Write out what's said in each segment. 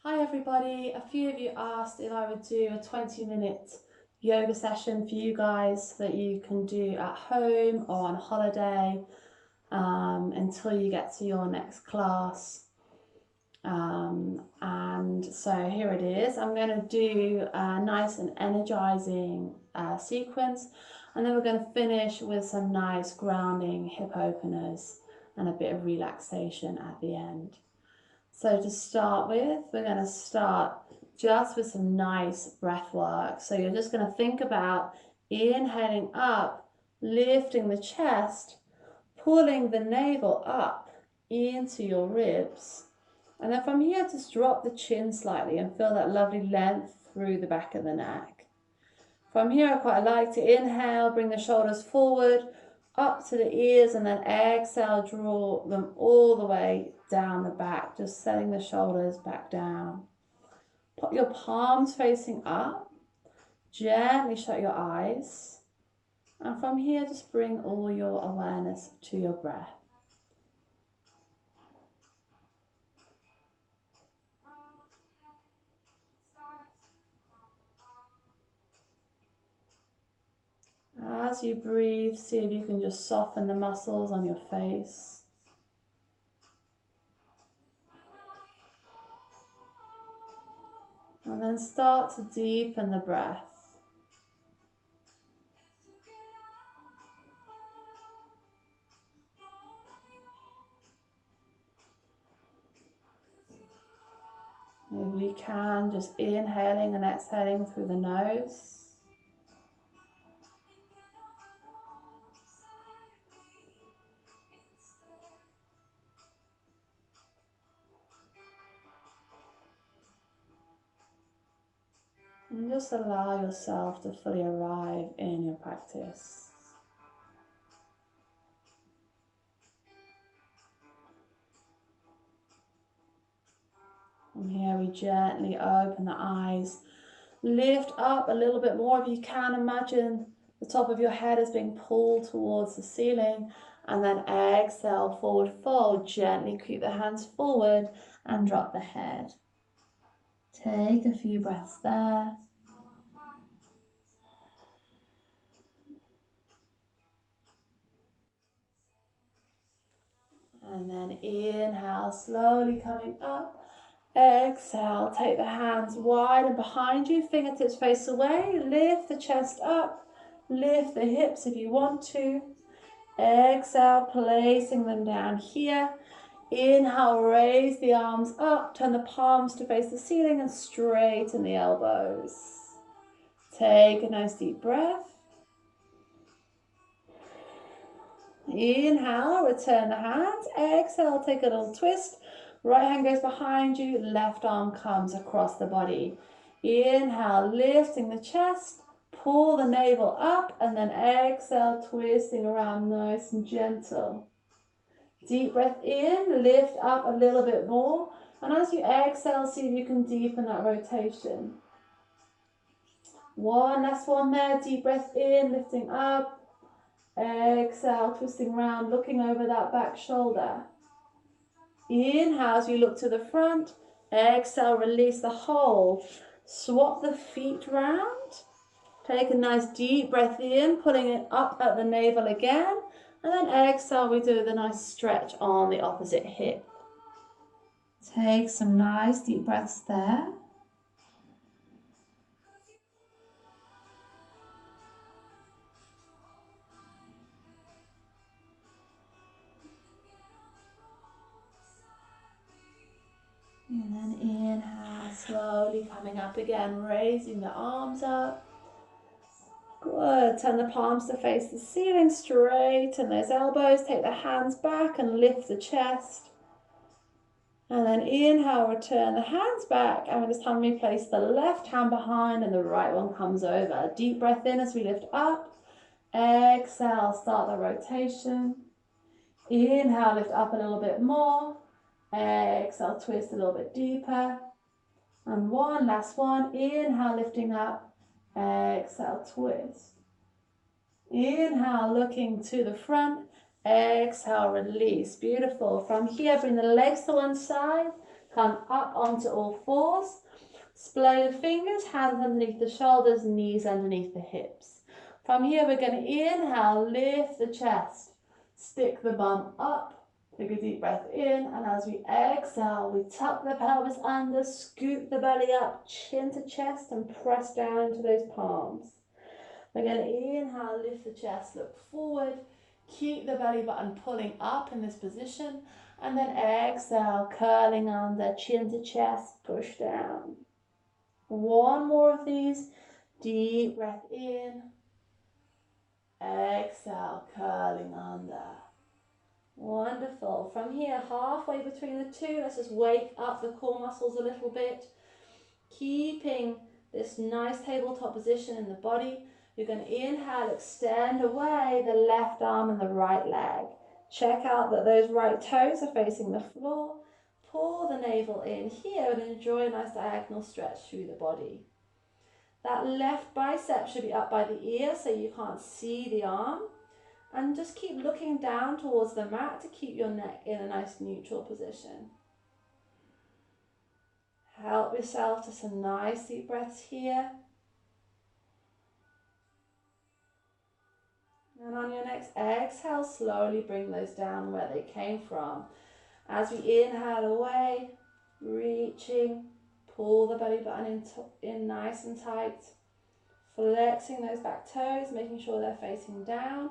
Hi everybody, a few of you asked if I would do a 20-minute yoga session for you guys that you can do at home or on holiday until you get to your next class. And so here it is. I'm going to do a nice and energizing sequence, and then we're going to finish with some nice grounding hip openers and a bit of relaxation at the end. So to start with, we're going to start just with some nice breath work. So you're just going to think about inhaling up, lifting the chest, pulling the navel up into your ribs. And then from here, just drop the chin slightly and feel that lovely length through the back of the neck. From here, I quite like to inhale, bring the shoulders forward, up to the ears, and then exhale, draw them all the way down the back, just setting the shoulders back down. Put your palms facing up, gently shut your eyes, and from here, just bring all your awareness to your breath. As you breathe, see if you can just soften the muscles on your face. And then start to deepen the breath. If we can, just inhaling and exhaling through the nose. And just allow yourself to fully arrive in your practice. From here we gently open the eyes. Lift up a little bit more if you can. Imagine the top of your head is being pulled towards the ceiling. And then exhale, forward fold. Gently keep the hands forward and drop the head. Take a few breaths there. And then inhale, slowly coming up. Exhale, take the hands wide and behind you, fingertips face away. Lift the chest up, lift the hips if you want to. Exhale, placing them down here. Inhale, raise the arms up, turn the palms to face the ceiling and straighten the elbows. Take a nice deep breath. Inhale, return the hands. Exhale, take a little twist. Right hand goes behind you, left arm comes across the body. Inhale, lifting the chest, pull the navel up, and then exhale, twisting around nice and gentle. Deep breath in, lift up a little bit more, and as you exhale, see if you can deepen that rotation. Last one there, deep breath in, lifting up. Exhale, twisting around, looking over that back shoulder. Inhale as you look to the front. Exhale, release the hold. Swap the feet round. Take a nice deep breath in, pulling it up at the navel again. And then exhale, we do the nice stretch on the opposite hip. Take some nice deep breaths there. And then inhale, slowly coming up again, raising the arms up. Good, turn the palms to face the ceiling, straighten those elbows, take the hands back and lift the chest. And then inhale, return the hands back, and this time we place the left hand behind and the right one comes over. Deep breath in as we lift up. Exhale, start the rotation. Inhale, lift up a little bit more. Exhale, twist a little bit deeper. And last one. Inhale, lifting up. Exhale, twist. Inhale, looking to the front. Exhale, release. Beautiful. From here, bring the legs to one side. Come up onto all fours. Splay the fingers, hands underneath the shoulders, knees underneath the hips. From here, we're going to inhale, lift the chest, stick the bum up, take a deep breath in, and as we exhale, we tuck the pelvis under, scoop the belly up, chin to chest, and press down into those palms. We're going to inhale, lift the chest, look forward, keep the belly button pulling up in this position, and then exhale, curling under, chin to chest, push down. One more of these. Deep breath in. Exhale, curling under. Wonderful. From here, halfway between the two, let's just wake up the core muscles a little bit. Keeping this nice tabletop position in the body. You're going to inhale, extend away the left arm and the right leg. Check out that those right toes are facing the floor. Pull the navel in here and enjoy a nice diagonal stretch through the body. That left bicep should be up by the ear so you can't see the arm. And just keep looking down towards the mat to keep your neck in a nice neutral position. Help yourself to some nice deep breaths here. And on your next exhale, slowly bring those down where they came from. As we inhale away, reaching, pull the belly button in nice and tight. Flexing those back toes, making sure they're facing down.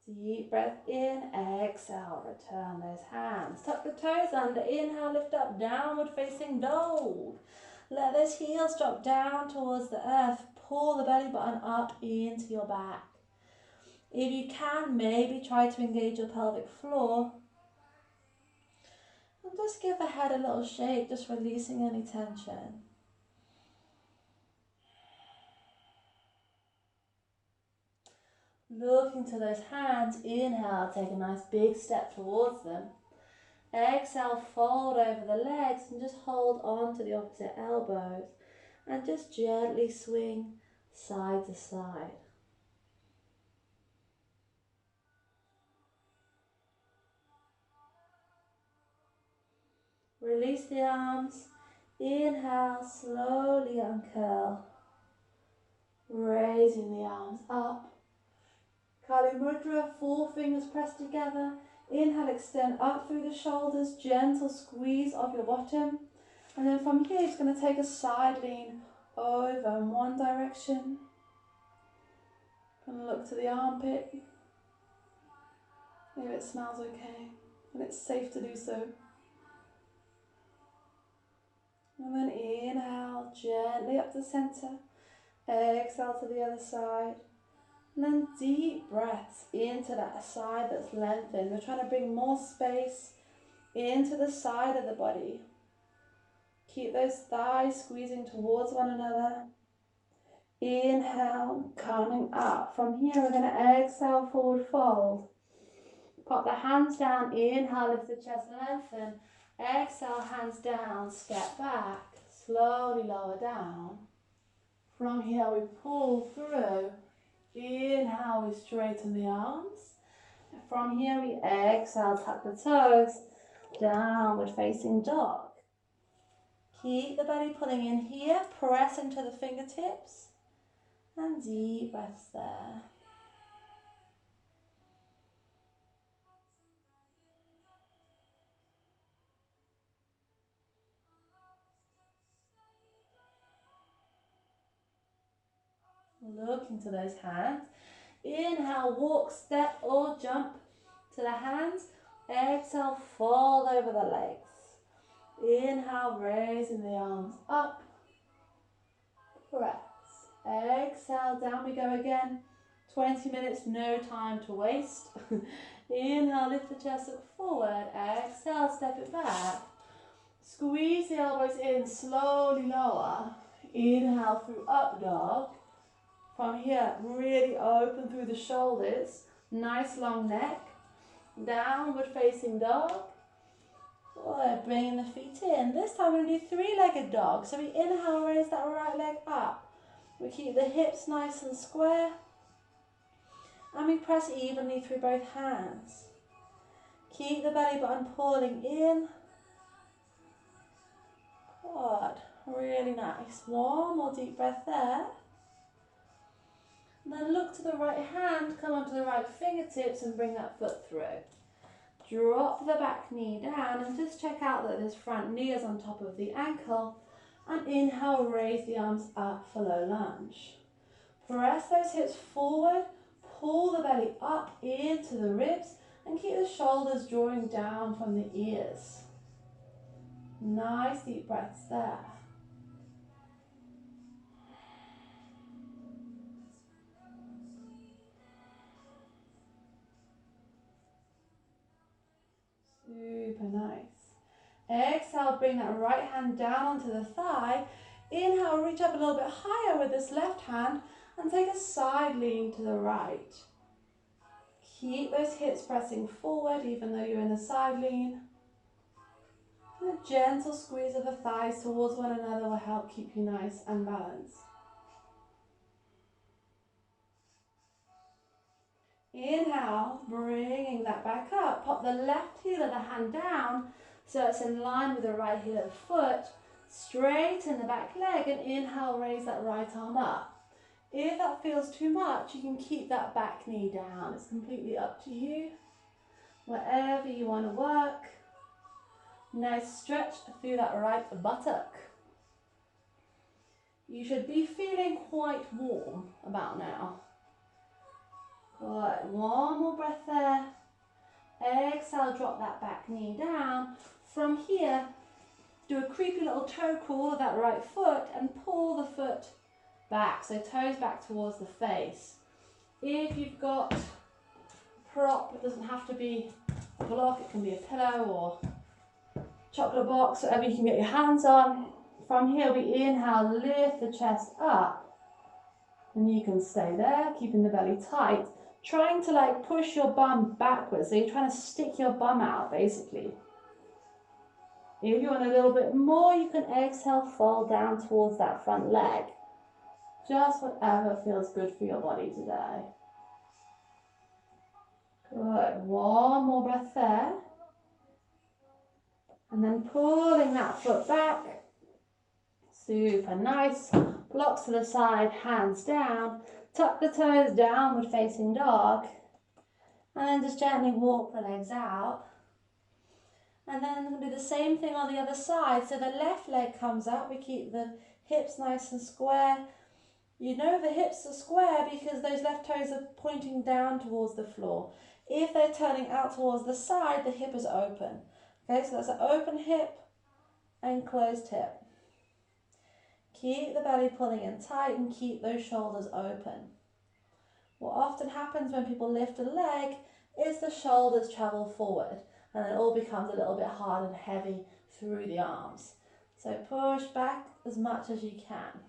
Deep breath in, exhale, return those hands. Tuck the toes under, inhale, lift up, downward facing dog. Let those heels drop down towards the earth. Pull the belly button up into your back. If you can, maybe try to engage your pelvic floor. And just give the head a little shake, just releasing any tension. Look into those hands. Inhale, take a nice big step towards them. Exhale, fold over the legs and just hold on to the opposite elbows. And just gently swing side to side. Release the arms. Inhale, slowly uncurl. Raising the arms up. Kali Mudra, 4 fingers pressed together. Inhale, extend up through the shoulders, gentle squeeze of your bottom. And then from here, you're just going to take a side lean over in one direction. And look to the armpit. If it smells okay, and it's safe to do so. And then inhale, gently up to center. Exhale to the other side. And then deep breaths into that side that's lengthened. We're trying to bring more space into the side of the body. Keep those thighs squeezing towards one another. Inhale, coming up. From here, we're going to exhale, forward fold. Pop the hands down. Inhale, lift the chest, lengthen. Exhale, hands down, step back. Slowly lower down. From here, we pull through. Inhale, we straighten the arms. From here, we exhale, tuck the toes, downward facing dog. Keep the belly pulling in here, press into the fingertips, and deep breaths there. Look into those hands. Inhale, walk, step or jump to the hands. Exhale, fold over the legs. Inhale, raising the arms up. Press. Exhale, down we go again. 20 minutes, no time to waste. Inhale, lift the chest, look forward. Exhale, step it back. Squeeze the elbows in, slowly lower. Inhale through up dog. From here, really open through the shoulders. Nice long neck. Downward facing dog. Good, bringing the feet in. This time we're going to do 3-legged dog. So we inhale, raise that right leg up. We keep the hips nice and square, and we press evenly through both hands. Keep the belly button pulling in. Good, really nice. One more deep breath there. And then look to the right hand, come onto the right fingertips and bring that foot through. Drop the back knee down and just check out that this front knee is on top of the ankle. And inhale, raise the arms up for low lunge. Press those hips forward, pull the belly up into the ribs and keep the shoulders drawing down from the ears. Nice deep breaths there. Super nice. Exhale, bring that right hand down onto the thigh. Inhale, reach up a little bit higher with this left hand and take a side lean to the right. Keep those hips pressing forward even though you're in a side lean. And a gentle squeeze of the thighs towards one another will help keep you nice and balanced. Inhale, bringing that back up. Pop the left heel of the hand down so it's in line with the right heel of the foot. Straighten the back leg and inhale, raise that right arm up. If that feels too much, you can keep that back knee down. It's completely up to you. Wherever you want to work. Nice stretch through that right buttock. You should be feeling quite warm about now. Good. One more breath there. Exhale, drop that back knee down. From here, do a creepy little toe crawl of that right foot and pull the foot back. So toes back towards the face. If you've got a prop, it doesn't have to be a block, it can be a pillow or chocolate box, whatever you can get your hands on. From here, we inhale, lift the chest up. And you can stay there, keeping the belly tight. Trying to like push your bum backwards, so you're trying to stick your bum out basically. If you want a little bit more, you can exhale, fold down towards that front leg. Just whatever feels good for your body today. Good, one more breath there. And then pulling that foot back. Super nice. Blocks to the side, hands down. Tuck the toes, downward facing dog. And then just gently walk the legs out. And then we'll do the same thing on the other side. So the left leg comes up. We keep the hips nice and square. You know the hips are square because those left toes are pointing down towards the floor. If they're turning out towards the side, the hip is open. Okay, so that's an open hip and closed hip. Keep the belly pulling in tight and keep those shoulders open. What often happens when people lift a leg is the shoulders travel forward and it all becomes a little bit hard and heavy through the arms. So push back as much as you can.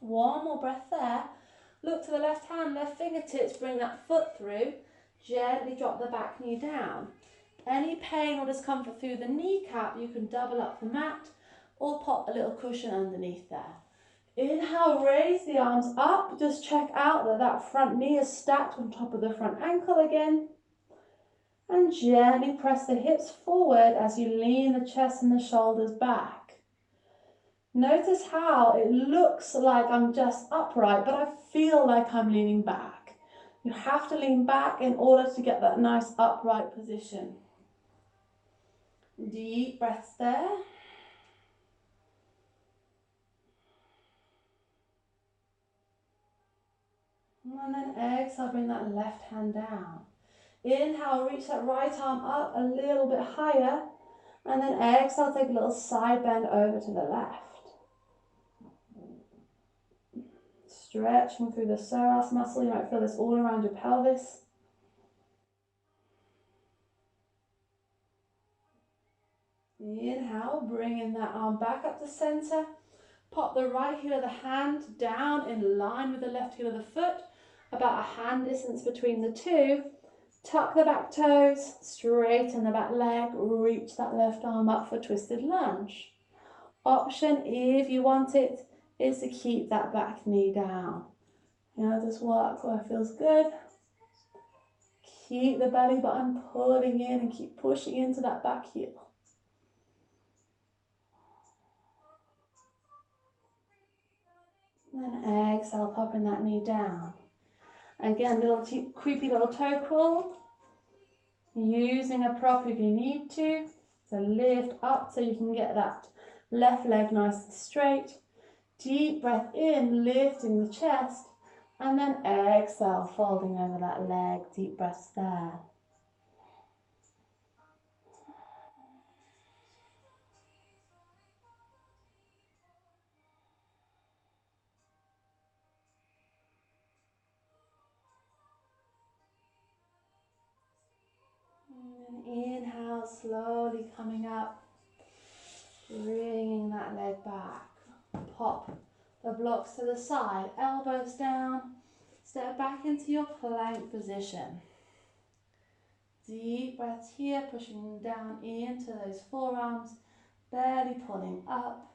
One more breath there. Look to the left hand, left fingertips, bring that foot through. Gently drop the back knee down. Any pain or discomfort through the kneecap, you can double up the mat or pop a little cushion underneath there. Inhale, raise the arms up. Just check out that that front knee is stacked on top of the front ankle again. And gently press the hips forward as you lean the chest and the shoulders back. Notice how it looks like I'm just upright, but I feel like I'm leaning back. You have to lean back in order to get that nice upright position. Deep breaths there. And then exhale, bring that left hand down. Inhale, reach that right arm up a little bit higher. And then exhale, take a little side bend over to the left. Stretching through the psoas muscle. You might feel this all around your pelvis. Inhale, bringing that arm back up to center. Pop the right heel of the hand down in line with the left heel of the foot. About a hand distance between the two. Tuck the back toes, straighten the back leg, reach that left arm up for twisted lunge. Option, if you want it, is to keep that back knee down. Just work where it feels good. Keep the belly button pulling in and keep pushing into that back heel. And then exhale, popping that knee down. Again, little creepy little toe crawl. Using a prop if you need to. So lift up so you can get that left leg nice and straight. Deep breath in, lifting the chest. And then exhale, folding over that leg. Deep breaths there. And inhale, slowly coming up. Bringing that leg back. Pop the blocks to the side. Elbows down. Step back into your plank position. Deep breaths here, pushing down into those forearms, barely pulling up.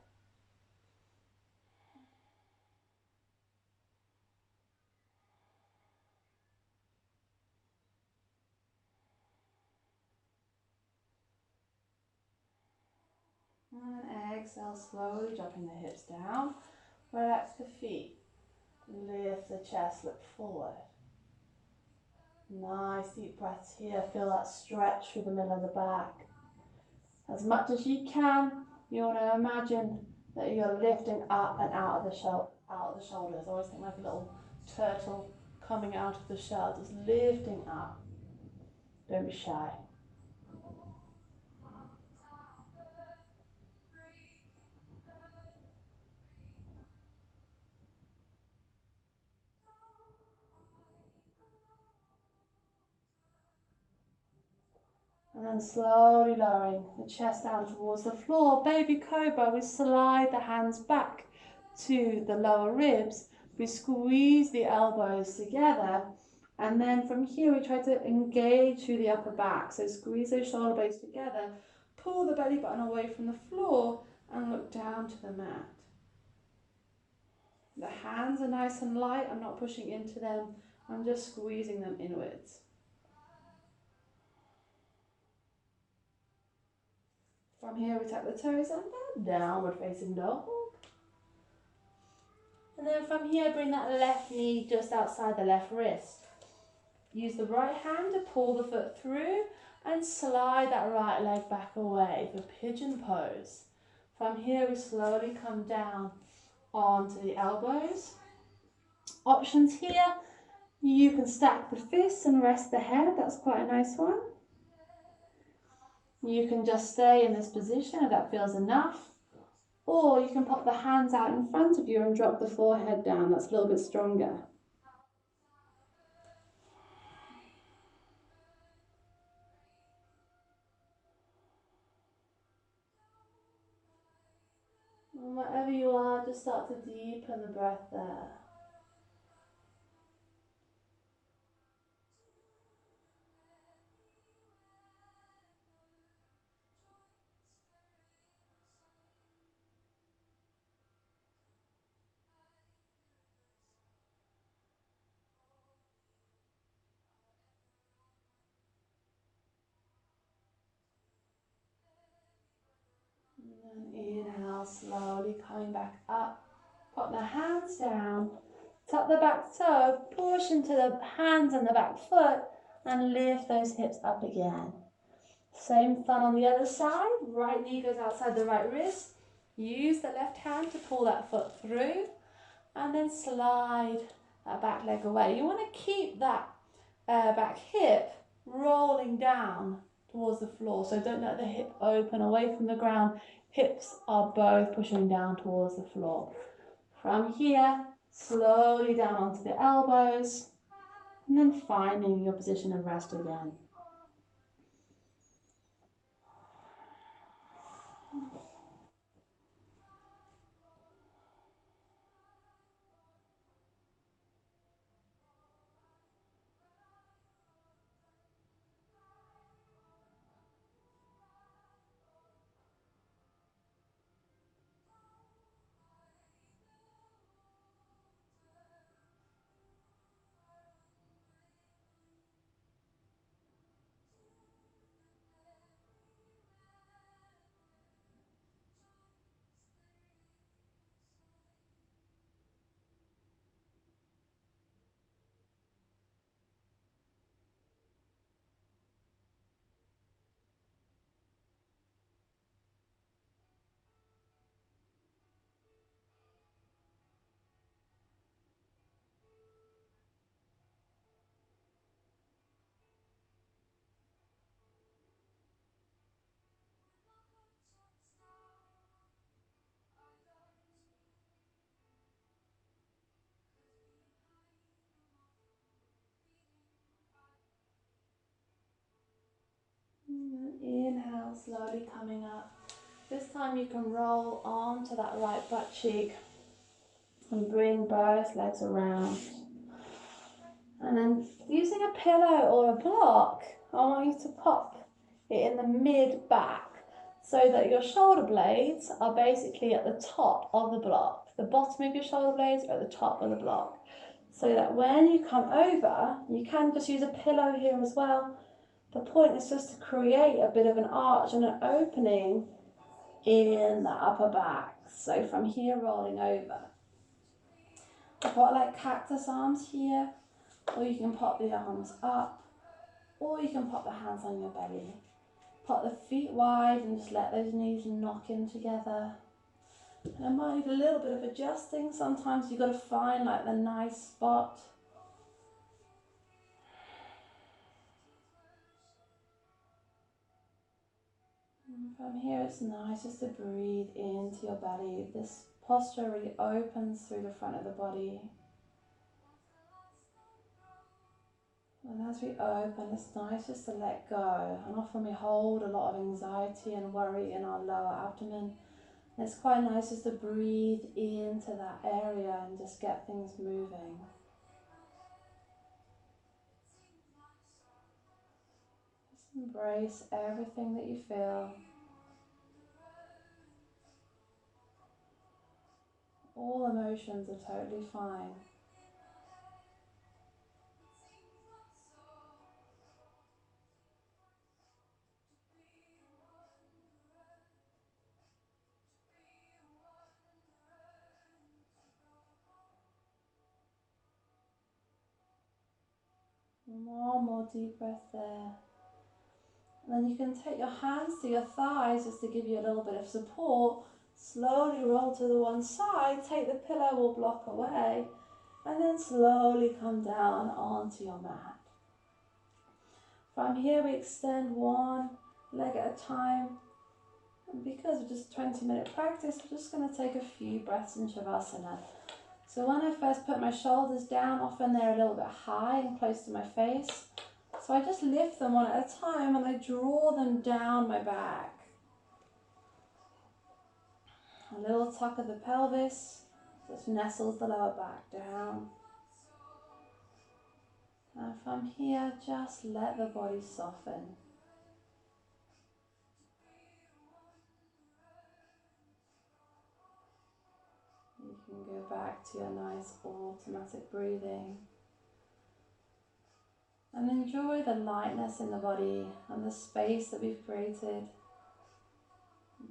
And exhale, slowly dropping the hips down. Relax the feet. Lift the chest, look forward. Nice deep breaths here. Feel that stretch through the middle of the back. As much as you can, you want to imagine that you're lifting up and out of the shoulders. Always think like a little turtle coming out of the shell, just lifting up. Don't be shy. And then slowly lowering the chest down towards the floor. Baby Cobra, we slide the hands back to the lower ribs. We squeeze the elbows together. And then from here, we try to engage through the upper back. So squeeze those shoulder blades together. Pull the belly button away from the floor and look down to the mat. The hands are nice and light. I'm not pushing into them. I'm just squeezing them inwards. From here, we tuck the toes under, downward facing dog. And then from here, bring that left knee just outside the left wrist. Use the right hand to pull the foot through and slide that right leg back away for pigeon pose. From here, we slowly come down onto the elbows. Options here, you can stack the fists and rest the head. That's quite a nice one. You can just stay in this position if that feels enough. Or you can pop the hands out in front of you and drop the forehead down. That's a little bit stronger. And wherever you are, just start to deepen the breath there. And then inhale, slowly coming back up. Pop the hands down, tuck the back toe, push into the hands and the back foot, and lift those hips up again. Same fun on the other side. Right knee goes outside the right wrist. Use the left hand to pull that foot through, and then slide that back leg away. You want to keep that back hip rolling down towards the floor, so don't let the hip open away from the ground. Hips are both pushing down towards the floor. From here, slowly down onto the elbows, and then finding your position of rest again. and slowly coming up. This time you can roll onto that right butt cheek and bring both legs around. And then using a pillow or a block, I want you to pop it in the mid back so that your shoulder blades are basically at the top of the block. The bottom of your shoulder blades are at the top of the block. So that when you come over, you can just use a pillow here as well. The point is just to create a bit of an arch and an opening in the upper back. So from here rolling over. I've got like cactus arms here, or you can pop the arms up, or you can pop the hands on your belly. Pop the feet wide and just let those knees knock in together. And it might need a little bit of adjusting. Sometimes you've got to find like the nice spot. And from here it's nice just to breathe into your belly. This posture really opens through the front of the body. And as we open, it's nice just to let go. And often we hold a lot of anxiety and worry in our lower abdomen. And it's quite nice just to breathe into that area and just get things moving. Just embrace everything that you feel. All emotions are totally fine. One more deep breath there. And then you can take your hands to your thighs just to give you a little bit of support. Slowly roll to the one side, take the pillow or block away, and then slowly come down onto your mat. From here we extend one leg at a time. And because of just 20-minute practice, we're just going to take a few breaths in Shavasana. So when I first put my shoulders down, often they're a little bit high and close to my face. So I just lift them one at a time and I draw them down my back. A little tuck of the pelvis, just nestles the lower back down. And from here, just let the body soften. You can go back to your nice automatic breathing. And enjoy the lightness in the body and the space that we've created,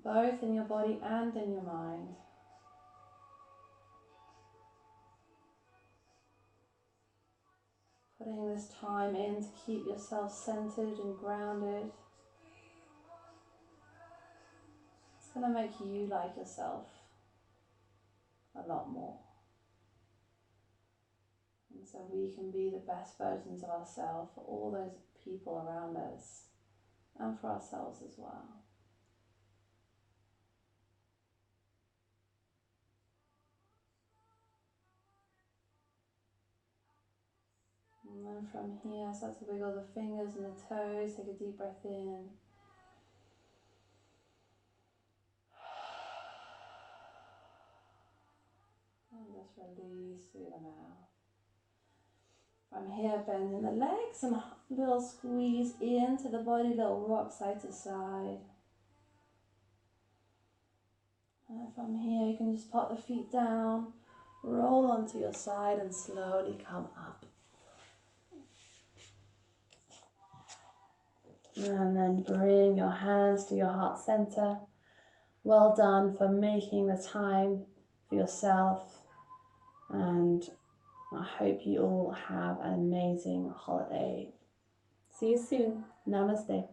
both in your body and in your mind. Putting this time in to keep yourself centered and grounded. It's going to make you like yourself a lot more. And so we can be the best versions of ourselves for all those people around us and for ourselves as well. And then from here, start to wiggle the fingers and the toes. Take a deep breath in. And just release through the mouth. From here, bending the legs and a little squeeze into the body, little rock side to side. And from here, you can just pop the feet down, roll onto your side and slowly come up. And then bring your hands to your heart center. Well done for making the time for yourself. And I hope you all have an amazing holiday. See you soon. Namaste.